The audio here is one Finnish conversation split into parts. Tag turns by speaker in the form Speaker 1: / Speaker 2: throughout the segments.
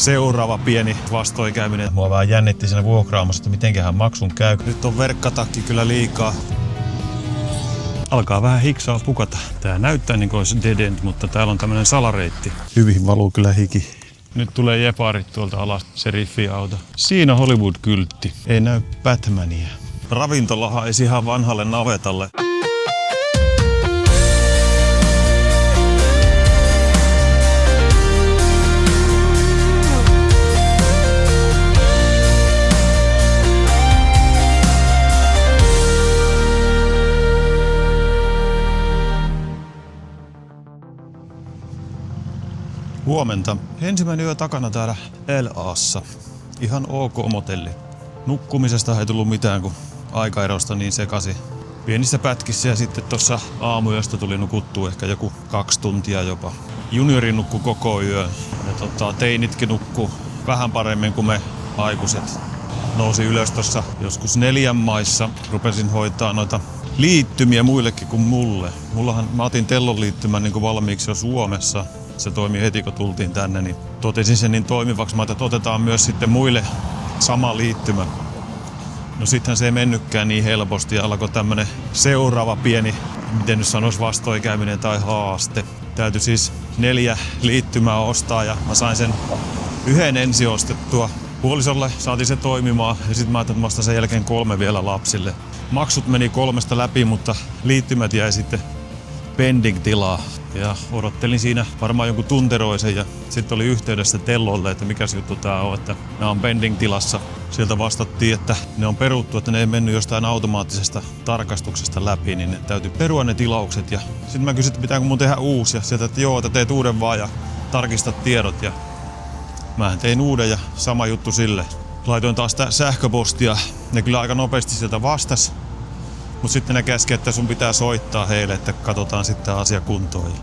Speaker 1: seuraava pieni vastoinkäyminen. Mua vähän jännitti siinä vuokraamassa, että mitenköhän maksun käy. Nyt on verkkatakki kyllä liikaa. Alkaa vähän hiksaa pukata. Tää näyttää niin kuin olisi dead end, mutta täällä on tämmönen salareitti. Hyvin valuu kyllä hiki. Nyt tulee jeparit tuolta alas, seriffiauto. Siinä Hollywood-kyltti. Ei näy Batmania. Ravintola haisi ihan vanhalle navetalle. Huomenta. Ensimmäinen yö takana täällä LA:ssa. Ihan ok motelli. Nukkumisesta ei tullut mitään, kun aikaerosta niin sekasi. Pienissä pätkissä ja sitten tossa aamuyöstä tuli nukuttua ehkä joku 2 tuntia jopa. Juniori nukkui koko yön ja teinitkin nukkuu vähän paremmin kuin me aikuiset. Nousi ylös tossa joskus 4 maissa. Rupesin hoitaa noita liittymiä muillekin kuin mulle. Mä otin Tellon liittymän niin kuin valmiiksi jo Suomessa. Se toimi heti, kun tultiin tänne, niin totesin sen niin toimivaksi, että otetaan myös sitten muille sama liittymä. No sittenhän se ei mennytkään niin helposti ja alkoi tämmönen seuraava pieni, miten nyt sanoisi, vastoinkäyminen tai haaste. Täytyi siis 4 liittymää ostaa ja mä sain sen 1 ensi ostettua. Puolisolle saatiin se toimimaan ja sitten mä ajattelin, että mä ostan sen jälkeen 3 vielä lapsille. Maksut meni 3 läpi, mutta liittymät jäi sitten pending-tilaa. Ja odottelin siinä varmaan jonkun tunteroisen ja sitten oli yhteydessä Tellolle, että mikäs juttu tää on, että nämä on pending-tilassa. Sieltä vastattiin, että ne on peruttu, että ne ei mennyt jostain automaattisesta tarkastuksesta läpi, niin ne täytyy perua ne tilaukset. Ja sitten mä kysyin, että pitääkö mun tehdä uusi ja sieltä, että joo, että teet uuden vaan ja tarkistat tiedot. Ja mähän tein uuden ja sama juttu sille. Laitoin taas sähköpostia, ne kyllä aika nopeasti sieltä vastas. Mut sitten ne käski, että sun pitää soittaa heille, että katsotaan sitten asia kuntoon.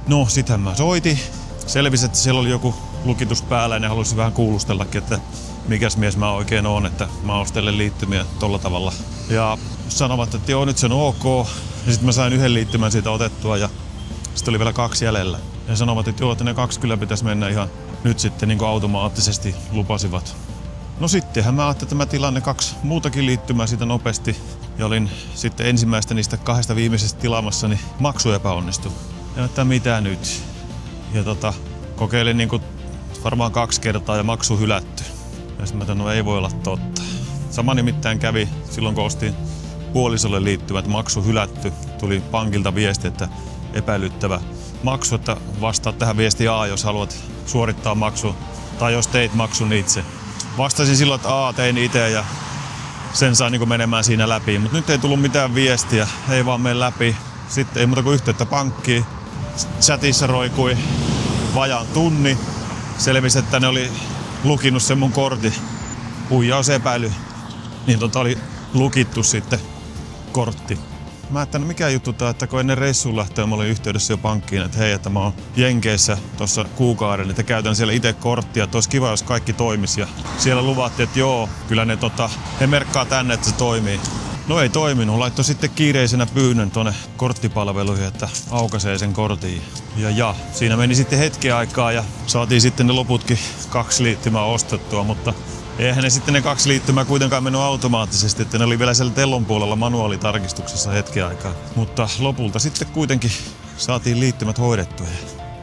Speaker 1: No, sitähän mä soitin. Selvisi, että siellä oli joku lukitus päällä ja ne halusi vähän kuulustellakin, että mikäs mies mä oikein oon, että mä ostelen liittymiä tolla tavalla. Ja sanovat, että joo, nyt se on ok. Ja sitten mä sain 1 liittymän siitä otettua ja sitten oli vielä 2 jäljellä. Ja sanovat, että joo, että ne 2 kyllä pitäisi mennä ihan nyt sitten niin kuin automaattisesti lupasivat. No sittenhän mä ajattelin, että mä tilaan ne 2 muutakin liittymää siitä nopeasti. Ja olin sitten ensimmäistä niistä 2 viimeisestä tilaamassa, niin maksu epäonnistui. Ja että mitä nyt? Ja kokeilin niin kuin varmaan 2 kertaa ja maksu hylätty. Ja sitten mä ajattelin, no ei voi olla totta. Sama nimittäin kävi silloin, kun ostin puolisolle liittyvät maksu hylätty. Tuli pankilta viesti, että epäilyttävä maksu, että vastaat tähän viestiin A, jos haluat suorittaa maksu. Tai jos teit maksun itse. Vastasin silloin, että tein itse ja sen sai niin menemään siinä läpi. Mutta nyt ei tullut mitään viestiä, ei vaan mene läpi. Sitten ei muuta kuin yhteyttä pankkiin. Chatissa roikui vajaan tunni. Selvisi, että ne oli lukinut sen mun kortin. Huijausepäily. Niin oli lukittu sitten kortti. Mä ajattelin, mikä juttu tää, että kun ennen reissuun lähtöä mä olin yhteydessä jo pankkiin, että hei, että mä oon Jenkeissä tuossa kuukauden, että käytän siellä itse korttia, että olisi kiva, jos kaikki toimisi. Ja siellä luvattiin, että joo, kyllä he merkkaa tänne, että se toimii. No ei toiminut, laittoi sitten kiireisenä pyynnön tuonne korttipalveluihin, että aukaisee sen kortin. Ja siinä meni sitten hetki aikaa ja saatiin sitten ne loputkin 2 liittymää ostettua, mutta eihän ne sitten ne 2 liittymää kuitenkaan mennyt automaattisesti, että ne oli vielä siellä Tellon puolella manuaalitarkistuksessa hetki aikaa. Mutta lopulta sitten kuitenkin saatiin liittymät hoidettua.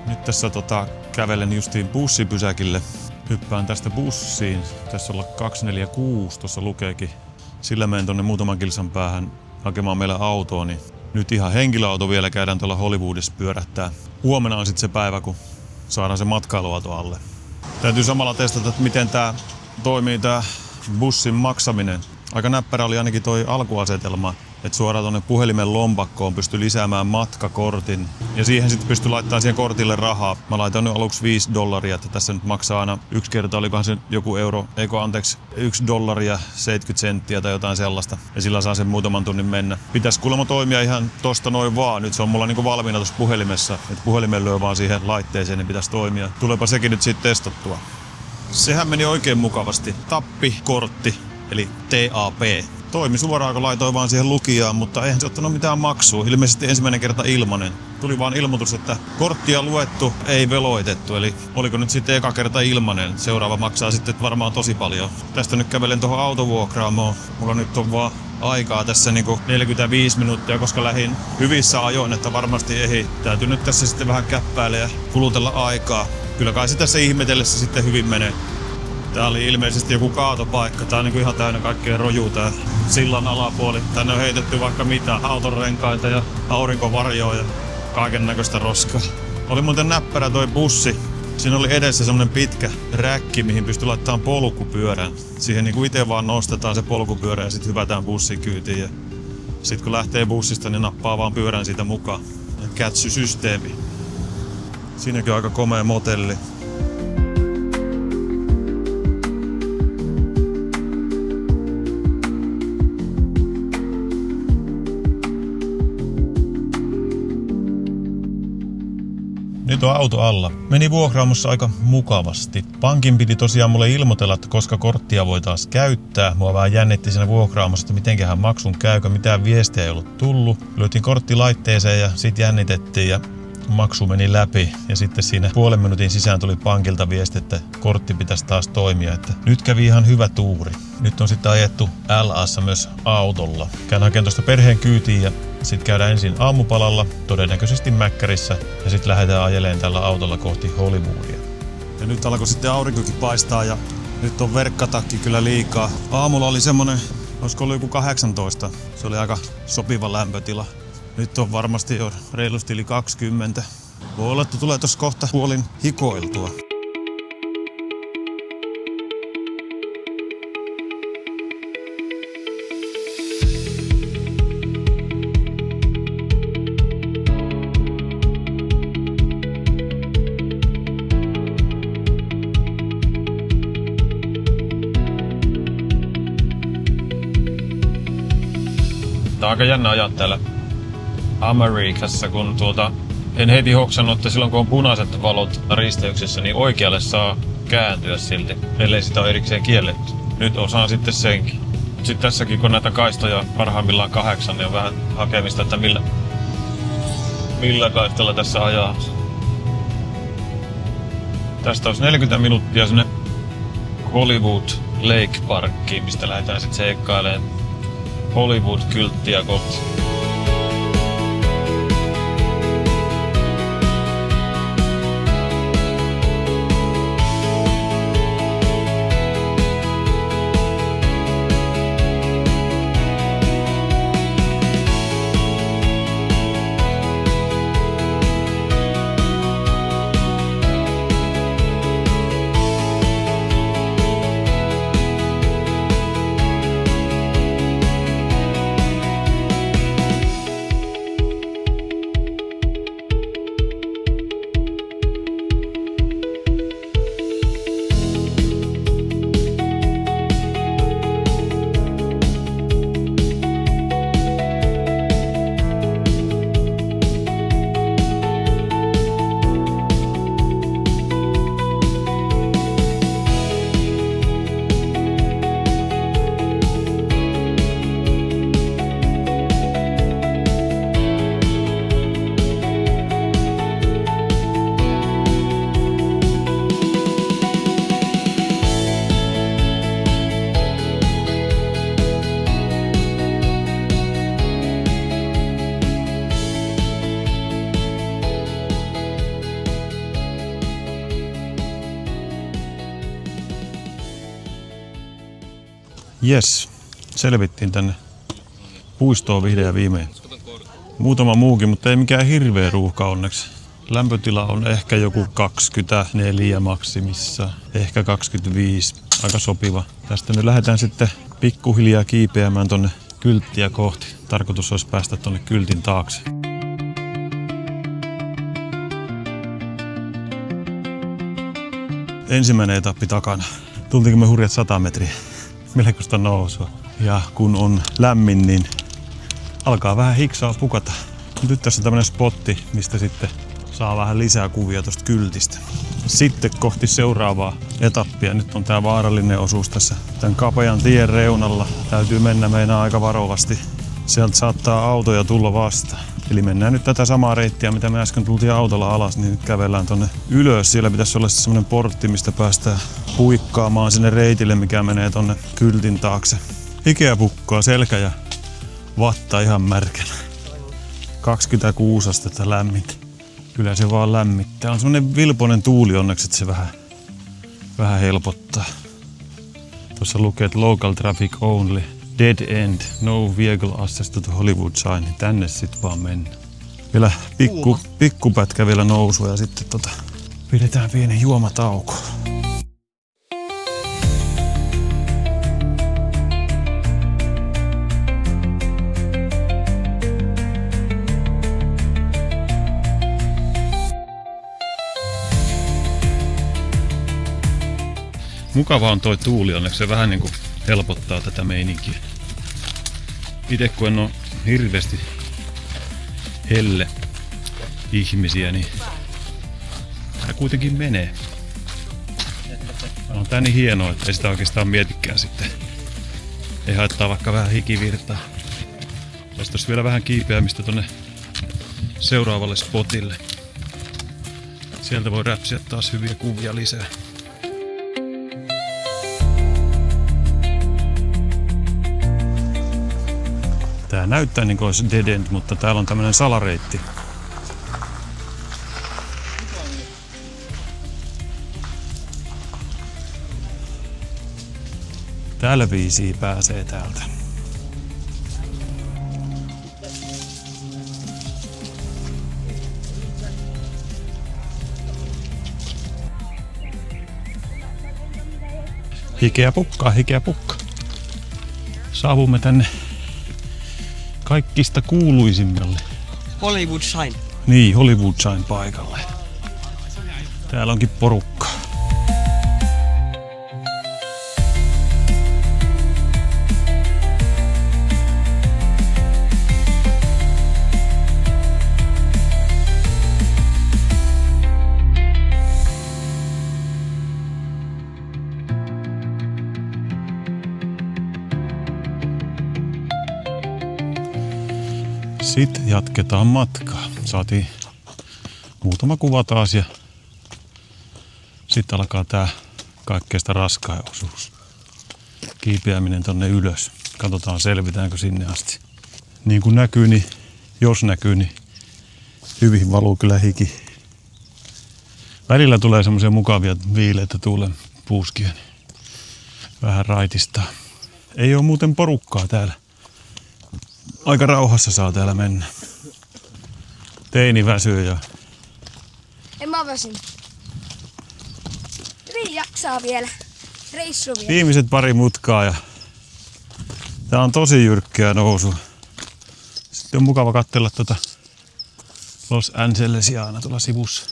Speaker 1: Nyt tässä kävelen justiin bussipysäkille. Hyppään tästä bussiin. Tässä olla 246, tuossa lukeekin. Sillä menen tonne muutaman kilsan päähän hakemaan meille autoa, niin nyt ihan henkilöauto vielä käydään tuolla Hollywoodissa pyörähtää. Huomenna on sitten se päivä, kun saadaan se matkailuauto alle. Täytyy samalla testata, että miten tää toimii tää bussin maksaminen. Aika näppärä oli ainakin toi alkuasetelma, että suoraan tuonne puhelimen lompakkoon pystyi lisäämään matkakortin. Ja siihen sitten pystyi laittamaan siihen kortille rahaa. Mä laitan nyt aluksi $5, että tässä nyt maksaa aina 1 kerta, olikohan se joku euro, $1.70 tai jotain sellaista. Ja sillä saa sen muutaman tunnin mennä. Pitäisi kuulemma toimia ihan tosta noin vaan. Nyt se on mulla niinku valmiina tuossa puhelimessa. Että puhelimen lyö vaan siihen laitteeseen, niin pitäisi toimia. Tuleepa sekin nyt siitä testattua. Sehän meni oikein mukavasti. Tappikortti, eli TAP. Toimi suoraan, kun laitoin vaan siihen lukijaan, mutta eihän se ottanut mitään maksua. Ilmeisesti ensimmäinen kerta ilmanen. tuli vaan ilmoitus, että korttia luettu, ei veloitettu. Eli oliko nyt sitten eka kerta ilmanen. Seuraava maksaa sitten varmaan tosi paljon. Tästä nyt kävelen tuohon autovuokraamoon. Mulla nyt on vaan aikaa tässä niinku 45 minuuttia, koska lähdin hyvissä ajoin, että varmasti ei. Täytyy nyt tässä sitten vähän käppäillä ja kulutella aikaa. Kyllä kai se tässä ihmetellessä sitten hyvin menee. Tää oli ilmeisesti joku kaatopaikka. Tää on niinku ihan täynnä kaikkea rojua tää sillan alapuoli. Tänne on heitetty vaikka mitä, autonrenkaita ja aurinkovarjoa ja kaiken näköistä roskaa. Oli muuten näppärä toi bussi. Siinä oli edessä semmonen pitkä räkki, mihin pystyi laittamaan polkupyörän. Siihen niinku ite vaan nostetaan se polkupyörä ja sit hyvätään bussin kyytiin. Ja sit kun lähtee bussista, niin nappaa vaan pyörän siitä mukaan. Kätsysysteemi. Siinäkin on aika komea motelli. Nyt on auto alla. Meni vuokraamossa aika mukavasti. Pankin piti tosiaan mulle ilmoitella, että koska korttia voi taas käyttää. Mua vähän jännitti siinä vuokraamossa, että mitenköhän maksun käykö. Mitään viestiä ei ollut tullut. Löytiin kortti laitteeseen ja sit jännitettiin ja maksu meni läpi. Ja sitten siinä puolen minuutin sisään tuli pankilta viesti, että kortti pitäisi taas toimia. Että nyt kävi ihan hyvä tuuri. Nyt on sitten ajettu LA:ssa myös autolla. Käyn hakemaan tuosta perheen kyytiin ja sitten käydään ensin aamupalalla, todennäköisesti Mäkkärissä, ja sitten lähdetään ajeleen tällä autolla kohti Hollywoodia. Ja nyt alkoi sitten aurinkokin paistaa ja nyt on verkkatakki kyllä liikaa. Aamulla oli semmonen, olisiko ollut joku 18. Se oli aika sopiva lämpötila. Nyt on varmasti jo reilusti yli 20. Voi olla, että tulee tossa kohta puolin hikoiltua. Tää on aika jännä ajaa täällä Amerikassa, kun en heti hoksannut, että silloin kun on punaiset valot risteyksessä, niin oikealle saa kääntyä silti, ellei sitä ole erikseen kielletty. Nyt osaan sitten senkin. Sitten tässäkin, kun näitä kaistoja parhaimmillaan 8, niin on vähän hakemista, että millä kaistalla tässä ajaa. Tästä olisi 40 minuuttia sinne Hollywood Lake Parkkiin, mistä lähdetään sitten seikkailemaan Hollywood-kylttiä kohti. Jes, selvittiin tänne puistoon vihdoin ja viimein. Muutama muukin, mutta ei mikään hirveä ruuhka onneksi. Lämpötila on ehkä joku 24 maksimissa, ehkä 25, aika sopiva. Tästä nyt lähdetään sitten pikkuhiljaa kiipeämään tonne kylttiä kohti. Tarkoitus olisi päästä tonne kyltin taakse. Ensimmäinen etappi takana. Tultiinko me hurjat 100 metriä? Melkoista nousua. Ja kun on lämmin, niin alkaa vähän hiksaa pukata. Nyt tässä on tämmönen spotti, mistä sitten saa vähän lisää kuvia tosta kyltistä. Sitten kohti seuraavaa etappia. Nyt on tää vaarallinen osuus tässä tämän kapean tien reunalla. Täytyy mennä meinaa aika varovasti. Sieltä saattaa autoja tulla vastaan. Eli mennään nyt tätä samaa reittiä, mitä me äsken tultiin autolla alas, niin nyt kävellään tonne ylös. Siellä pitäisi olla semmonen portti, mistä päästään puikkaamaan sinne reitille, mikä menee tonne kyltin taakse. Hikeä pukkaa, selkä ja vatta ihan märkänä. 26 astetta lämmintä. Kyllä se vaan lämmittää. On semmonen vilpoinen tuuli onneksi, että se vähän helpottaa. Tuossa lukee, että local traffic only. Dead end, no vehicle access to the Hollywood sign. Tänne sit vaan mennään. Vielä pikkupätkä vielä nousua ja sitten pidetään pieni juomatauko. Mukava on toi tuuli, onneksi se vähän niinku helpottaa tätä meininkiä. Itse kun en oo hirveästi helle ihmisiä, niin tää kuitenkin menee. On tää niin hienoa, että ei sitä oikeastaan mietikään sitten. Ei haittaa vaikka vähän hikivirtaa. Tästä olisi vielä vähän kiipeämistä tonne seuraavalle spotille. Sieltä voi räpsiä taas hyviä kuvia lisää. Tää näyttää niin kuin olisi dead end, mutta täällä on tämmönen salareitti. Täällä viisiä pääsee täältä. Hikeä pukkaa, hikeä pukkaa. Saavumme tänne kaikista kuuluisimmalle.
Speaker 2: Hollywood Sign.
Speaker 1: Niin, Hollywood Sign paikalle. Täällä onkin porukkaa. Sitten jatketaan matkaa. Saatiin muutama kuva taas ja sitten alkaa tää kaikkeesta raskain osuus. Kiipeäminen tonne ylös. Katsotaan selvitäänkö sinne asti. Niin kuin näkyy, niin jos näkyy, niin hyvin valuu kyllä hiki. Välillä tulee semmoisia mukavia viileitä tuulen puuskia, niin vähän raitistaa. Ei oo muuten porukkaa täällä. Aika rauhassa saa täällä mennä. Teini väsyy ja...
Speaker 3: En mä väsyn. Hyvin jaksaa vielä. Reissu vielä.
Speaker 1: Viimeiset pari mutkaa ja... Tää on tosi jyrkkää nousu. Sitten on mukava katsella Los Angelesia aina tuolla sivussa.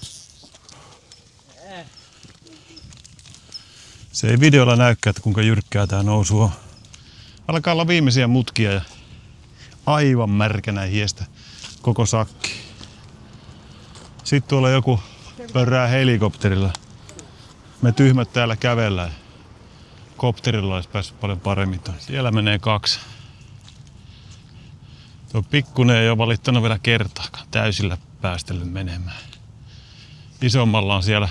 Speaker 1: Se ei videolla näykään, että kuinka jyrkkää tää nousu on. Alkaa olla viimeisiä mutkia ja... Aivan märkänä hiestä koko sakki. Sitten tuolla joku pörrää helikopterilla. Me tyhmät täällä kävellään. Kopterilla olisi päässyt paljon paremmin. Siellä menee 2. Tuo pikkunen ei ole valittanut vielä kertaakaan. Täysillä päästellyt menemään. Isommalla on siellä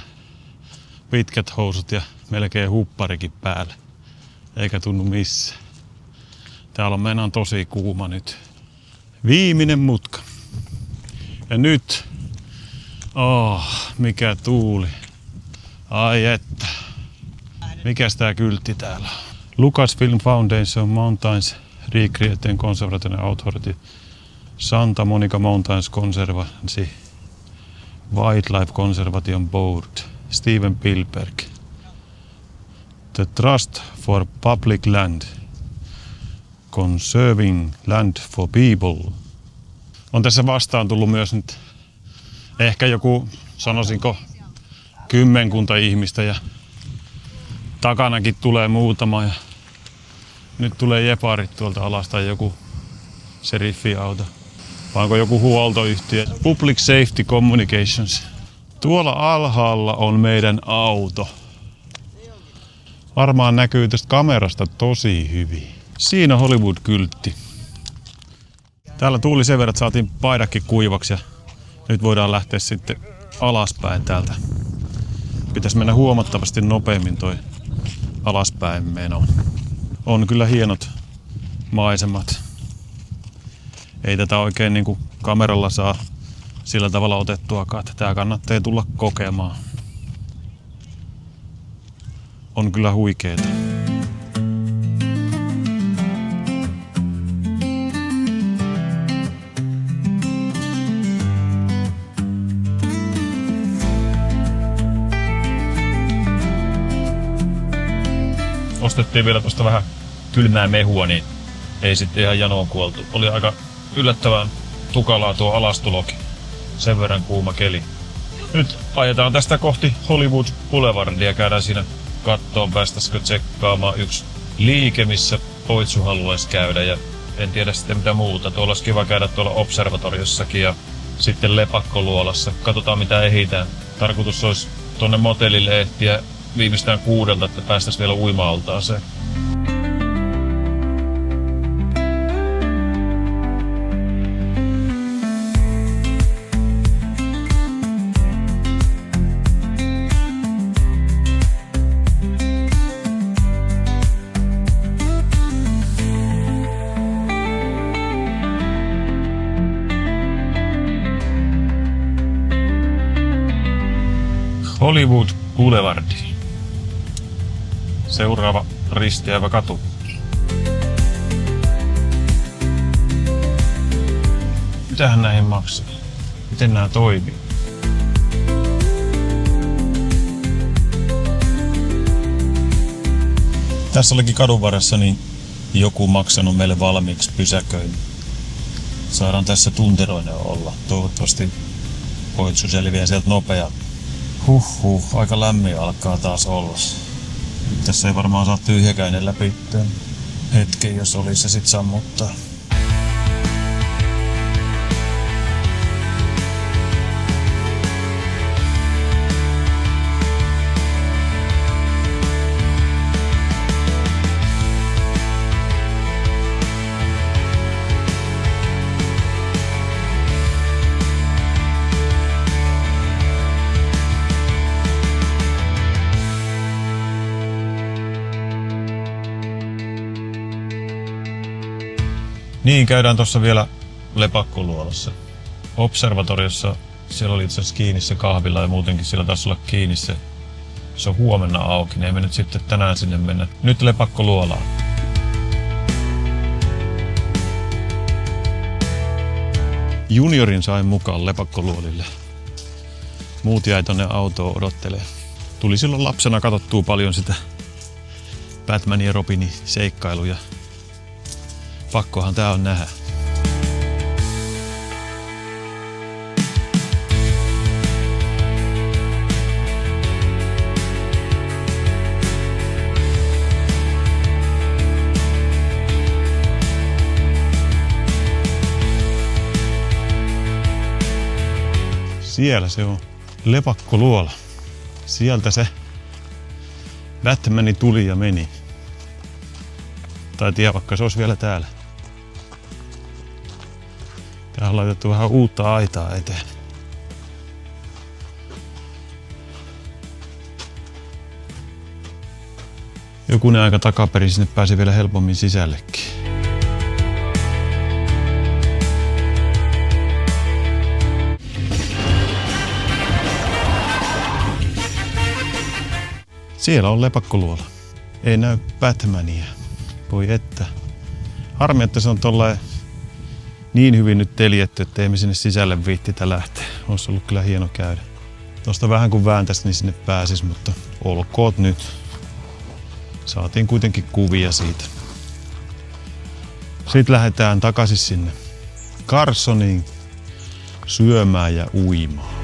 Speaker 1: pitkät housut ja melkein hupparikin päällä. Eikä tunnu missään. Täällä on meinaan tosi kuuma nyt. Viimeinen mutka. Ja nyt. Mikä tuuli. Ai että. Mikäs tää kyltti täällä on? Lucasfilm Foundation Mountains Recreation Conservation Authority. Santa Monica Mountains Conservancy. Wildlife Conservation Board. Steven Spielberg. The Trust for Public Land. Conserving Land for People. On tässä vastaan tullut myös nyt ehkä joku, sanoisinko, 10 ihmistä ja takanakin tulee muutama ja nyt tulee jeparit tuolta alas tai joku seriffiauto. Vai onko joku huoltoyhtiö? Public Safety Communications. Tuolla alhaalla on meidän auto. Varmaan näkyy tästä kamerasta tosi hyvin. Siinä Hollywood-kyltti. Täällä tuuli sen verran, että saatiin paidakin kuivaksi ja nyt voidaan lähteä sitten alaspäin täältä. Pitäisi mennä huomattavasti nopeammin toi alaspäin meno. On kyllä hienot maisemat. Ei tätä oikein niinku kameralla saa sillä tavalla otettuakaan, että tää kannattaa tulla kokemaan. On kyllä huikeeta. Ostettiin vielä tuosta vähän kylmää mehua, niin ei sitten ihan janoon kuoltu. Oli aika yllättävän tukalaa tuo alastulokin. Sen verran kuuma keli. Nyt ajetaan tästä kohti Hollywood Boulevardia. Käydään siinä kattoon, päästäisikö tsekkaamaan yksi liike, missä Poitsu haluaisi käydä. Ja en tiedä sitten mitä muuta. Tuolla olisi kiva käydä tuolla observatoriossakin ja sitten Lepakkoluolassa. Katsotaan mitä ehditään. Tarkoitus olisi tuonne motellille ehtiä viimeistään 6, että päästäisiin vielä uima-altaaseen. Hollywood Boulevardi. Seuraava risteävä katu. Mitähän näihin maksaa? Miten nämä toimii? Tässä olikin kadun varressa niin joku maksanut meille valmiiksi pysäköinnin. Saadaan tässä tunteroinen olla. Toivottavasti Poitsu selviää sieltä nopeammin. Aika lämmin alkaa taas olla. Tässä ei varmaan saa tyhjäkäinen läpi hetken, jos olisi se sit sammuttaa. Niin, käydään tuossa vielä Lepakkoluolassa. Observatoriossa siellä oli itse asiassa kiinni se kahvila ja muutenkin siellä taisi olla kiinni se. Se on huomenna auki, niin ei me nyt sitten tänään sinne mennä. Nyt Lepakkoluolaan. Juniorin sain mukaan Lepakkoluolille. Muut jäi tonne autoon odottelee. Tuli silloin lapsena katsottua paljon sitä Batmanin ja Robinin seikkailuja. Pakkohan tää on nähdä. Siellä se on. Lepakkoluola. Sieltä se Batmani tuli ja meni. Tai tiedä, vaikka se olisi vielä täällä. Tähän on laitettu vähän uutta aitaa eteen. Jokunen aika takaperin sinne pääsi vielä helpommin sisällekin. Siellä on Lepakkoluola. Ei näy Batmania. Voi että. Harmi, että se on tollain niin hyvin nyt teljetty, että ei me sinne sisälle viittitä lähteä. Olisi ollut kyllä hieno käydä. Tuosta vähän kun vääntäisi, niin sinne pääsis, mutta olkoot nyt. Saatiin kuitenkin kuvia siitä. Sitten lähdetään takaisin sinne Carsoniin syömään ja uimaan.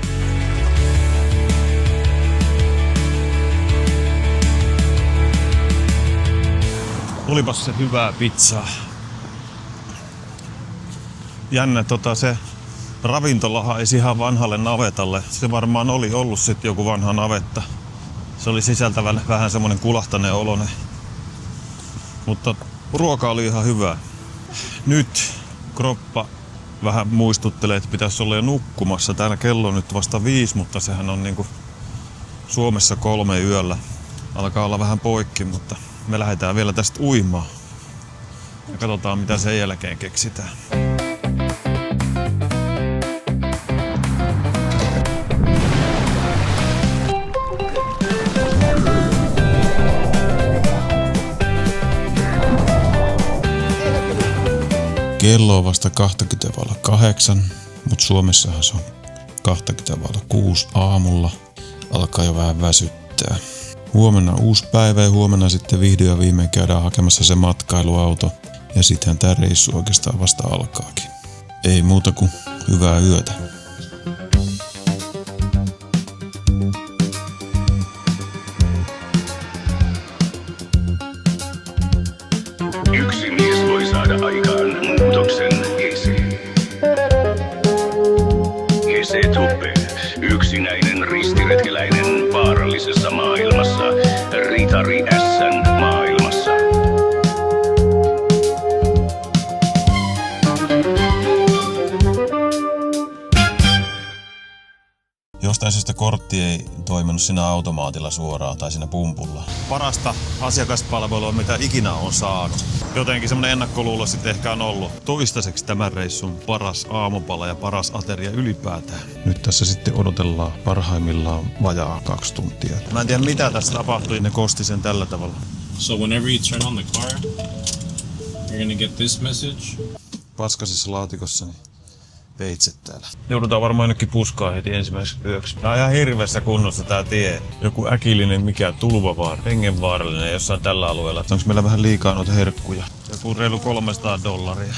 Speaker 1: Olipas se hyvää pizzaa. Jännä se ravintolahan ei ihan vanhalle navetalle. Se varmaan oli ollut sitten joku vanha navetta. Se oli sisältävän vähän semmonen kulahtainen oloinen. Mutta ruoka oli ihan hyvää. Nyt kroppa vähän muistuttelee, että pitäisi olla jo nukkumassa. Täällä kello on nyt vasta 5, mutta sehän on niinku Suomessa 3 yöllä. Alkaa olla vähän poikki, mutta me lähdetään vielä tästä uimaan. Ja katsotaan mitä sen jälkeen keksitään. Kello on vasta 7:20, mutta Suomessahan se on 7:20 aamulla. Alkaa jo vähän väsyttää. Huomenna uusi päivä ja huomenna sitten vihdoin ja viimein käydään hakemassa se matkailuauto. Ja sittenhän tää reissu oikeastaan vasta alkaakin. Ei muuta kuin hyvää yötä.
Speaker 2: Yksi mies voi saada aikaan muutoksen Hese. Hese Tuppe. Yksinäinen ristiretkeläinen vaarallisessa maailmassa. Ritari S:n maailmassa.
Speaker 1: Jostain syystä kortti ei toiminut siinä automaatilla suoraan tai siinä pumpulla. Parasta asiakaspalvelua, mitä ikinä on saanut. Jotenkin semmonen ennakkoluulo sitten ehkä on ollut. Toistaiseksi tämän reissun paras aamupala ja paras ateria ylipäätään. Nyt tässä sitten odotellaan parhaimmillaan vajaa 2 tuntia. Mä en tiedä mitä tässä tapahtui, ne kosti sen tällä tavalla.
Speaker 4: So whenever you turn on the car, you're gonna get this message.
Speaker 1: Paskasessa laatikossa niin veitset täällä. Joudutaan varmaan jonnekin puskaan heti ensimmäiseksi yöksi. Tää on ihan hirveässä kunnossa tää tie. Joku äkillinen mikä tulvavaara, hengenvaarallinen jossain tällä alueella. Onko meillä vähän liikaa noita herkkuja? Joku reilu $300.